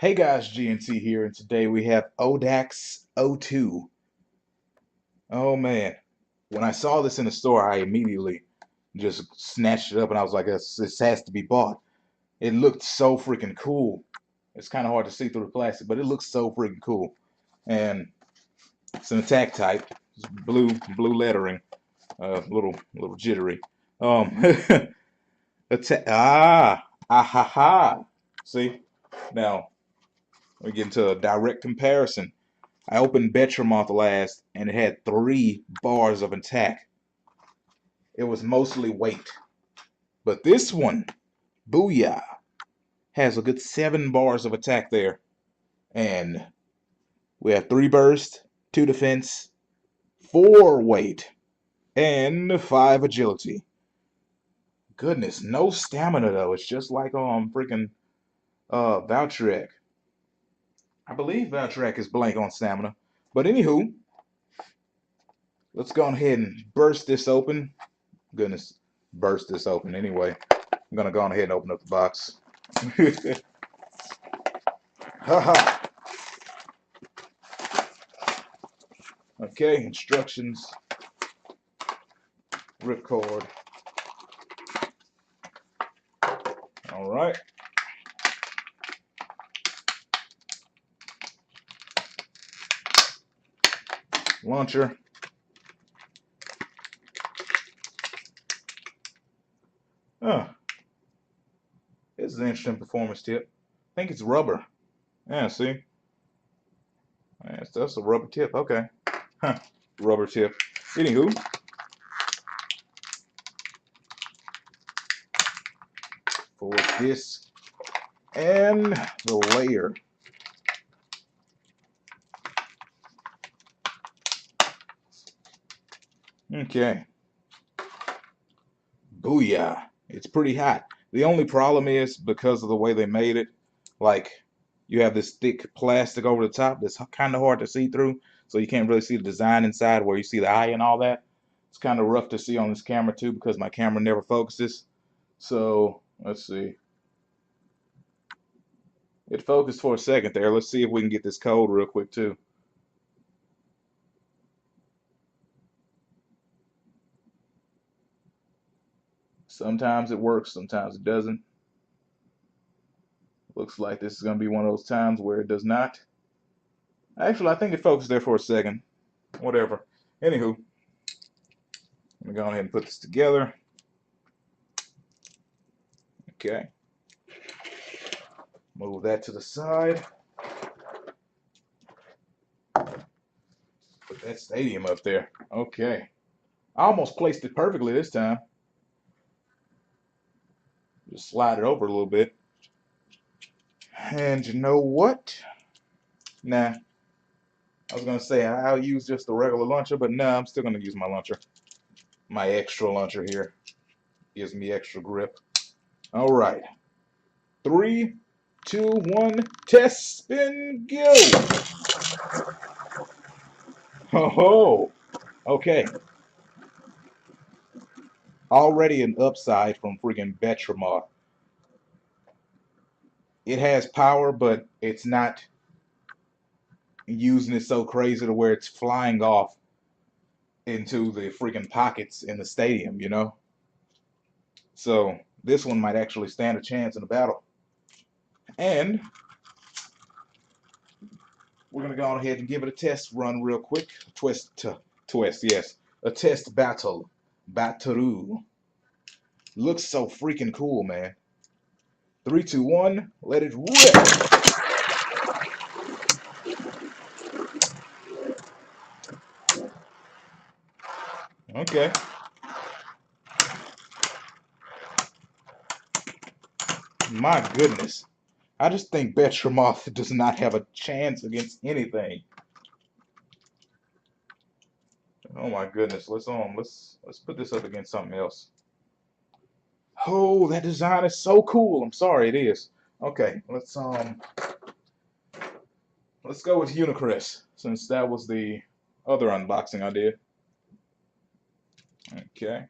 Hey guys, GNC here, and today we have Odax O2. Oh man, when I saw this in the store, I immediately just snatched it up and I was like, this has to be bought. It looked so freaking cool. It's kind of hard to see through the plastic, but it looks so freaking cool. And it's an attack type. It's blue lettering, little jittery. Um, ha ha. See, now we get into a direct comparison. I opened Betramoth last, and it had 3 bars of attack. It was mostly weight. But this one, Booyah, has a good 7 bars of attack there. And we have 3 burst, 2 defense, 4 weight, and 5 agility. Goodness, no stamina though. It's just like freaking Valtryek. I believe Valtryek is blank on stamina. But anywho, let's go ahead and burst this open. Goodness, burst this open anyway. I'm gonna go on ahead and open up the box. Haha. Okay, instructions. Ripcord. All right. Launcher. Oh, this is an interesting performance tip. I think it's rubber. Yeah, see? That's a rubber tip. Okay. Huh. Rubber tip. Anywho, full disc and the layer. Okay. Booyah. It's pretty hot. The only problem is because of the way they made it, like you have this thick plastic over the top that's kind of hard to see through, so you can't really see the design inside where you see the eye and all that. It's kind of rough to see on this camera too because my camera never focuses. So let's see. It focused for a second there. Let's see if we can get this code real quick too. Sometimes it works, sometimes it doesn't. Looks like this is going to be one of those times where it does not. Actually, I think it focused there for a second. Whatever. Anywho, let me go ahead and put this together. Okay. Move that to the side. Put that stadium up there. Okay. I almost placed it perfectly this time. Just slide it over a little bit. And you know what? Nah. I was going to say I'll use just the regular launcher, but no, I'm still going to use my launcher. My extra launcher here. Gives me extra grip. All right. 3, 2, 1, test, spin, go! Oh, okay. Already an upside from freaking Betramoth. It has power, but it's not using it so crazy to where it's flying off into the freaking pockets in the stadium, you know? So this one might actually stand a chance in a battle. And we're going to go ahead and give it a test run real quick. Twist, yes. A test battle. Battle. Looks so freaking cool, man. 3, 2, 1, let it rip. Okay. My goodness. I just think Betramoth does not have a chance against anything. Oh my goodness. Let's put this up against something else. Oh, that design is so cool. I'm sorry, it is. Okay, let's go with Unicrest since that was the other unboxing I did. Okay.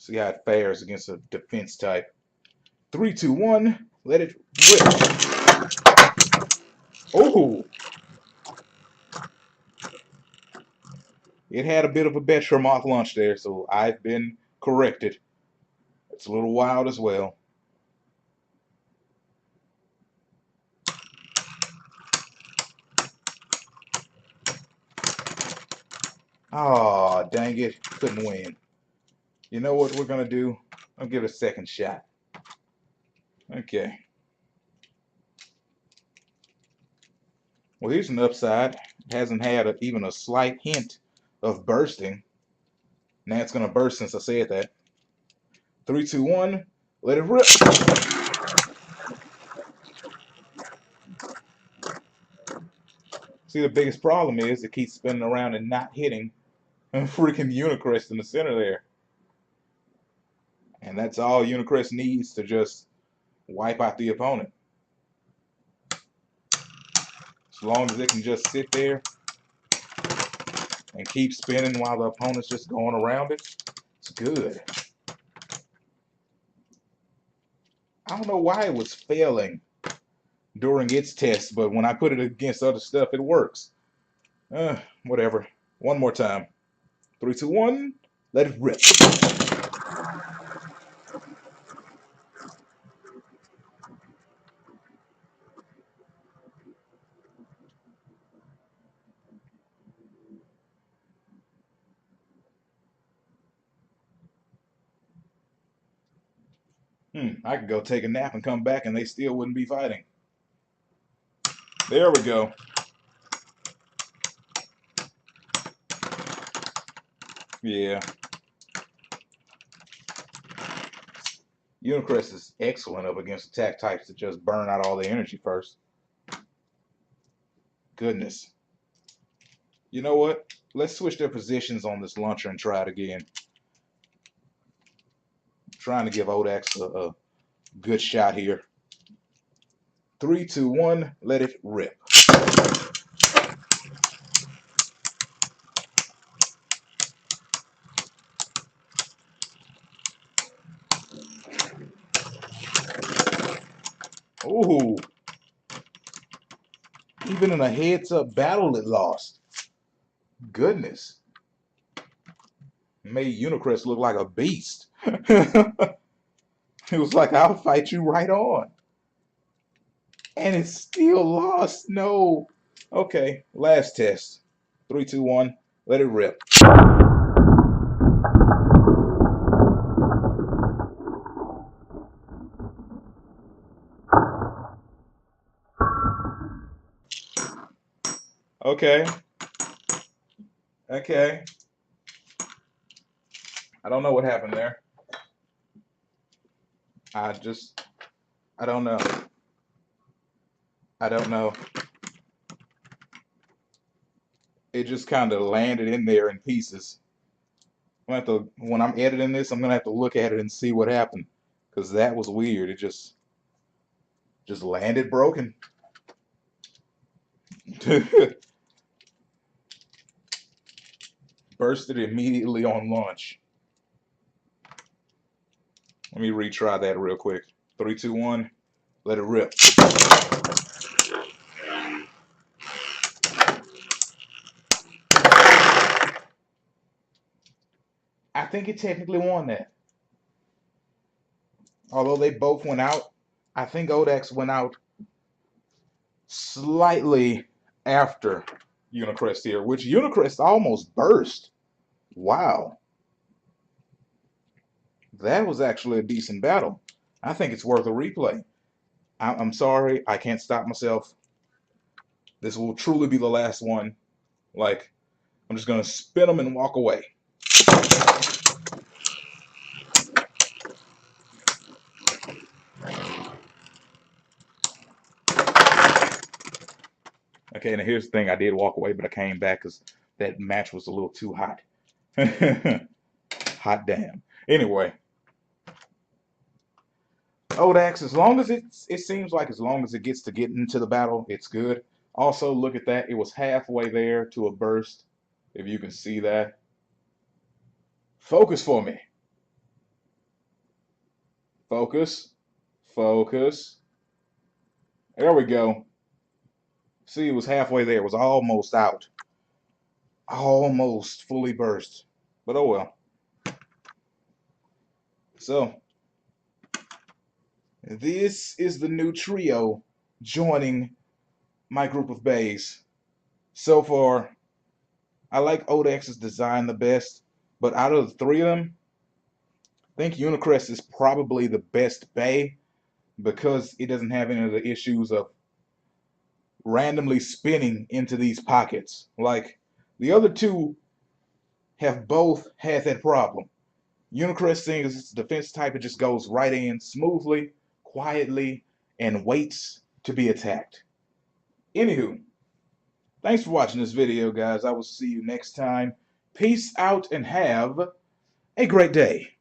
See how it fares against a defense type. 3, 2, 1. Let it rip. Oh, it had a bit of a Betromoth launch there, so I've been corrected. It's a little wild as well. Oh, dang it. Couldn't win. You know what we're going to do? I'll give it a second shot. Okay. Well, here's an upside. It hasn't had even a slight hint of bursting. Now it's going to burst since I said that. 3, 2, 1. Let it rip. See, the biggest problem is it keeps spinning around and not hitting a freaking Unicrest in the center there. And that's all Unicrest needs to just wipe out the opponent. As long as it can just sit there and keep spinning while the opponent's just going around it, it's good. I don't know why it was failing during its test, but when I put it against other stuff, it works. Whatever. One more time. 3, 2, 1. Let it rip. I could go take a nap and come back and they still wouldn't be fighting. There we go. Yeah. Unicrest is excellent up against attack types that just burn out all the energy first. Goodness. You know what? Let's switch their positions on this launcher and try it again. I'm trying to give Odax a good shot here. 3, 2, 1. Let it rip. Ooh. Even in a heads-up battle, it lost. Goodness. Made Unicrest look like a beast. It was like, I'll fight you right on. And it still lost. No. Okay, last test. 3, 2, 1. Let it rip. Okay. Okay. I don't know what happened there. I don't know. I don't know. It just kind of landed in there in pieces. When I'm editing this, I'm gonna have to look at it and see what happened, because that was weird. It just landed broken. Bursted immediately on launch. Let me retry that real quick. 3, 2, 1. Let it rip. I think it technically won that. Although they both went out, I think Odax went out slightly after Unicrest here, which Unicrest almost burst. Wow. That was actually a decent battle. I think it's worth a replay. I'm sorry, I can't stop myself. This will truly be the last one. Like, I'm just going to spin them and walk away. Okay, now here's the thing. I did walk away, but I came back because that match was a little too hot. Hot damn. Anyway. Odax, as long as it seems like as long as it gets to get into the battle, it's good. Also, look at that. It was halfway there to a burst, if you can see that. Focus for me. Focus. Focus. There we go. See, it was halfway there. It was almost out. Almost fully burst. But oh well. So, this is the new trio joining my group of bays. So far, I like Odax's design the best, but out of the three of them, I think Unicrest is probably the best bay because it doesn't have any of the issues of randomly spinning into these pockets. Like, the other two have both had that problem. Unicrest thing is its defense type, it just goes right in smoothly, quietly, and waits to be attacked. Anywho, thanks for watching this video, guys. I will see you next time. Peace out and have a great day.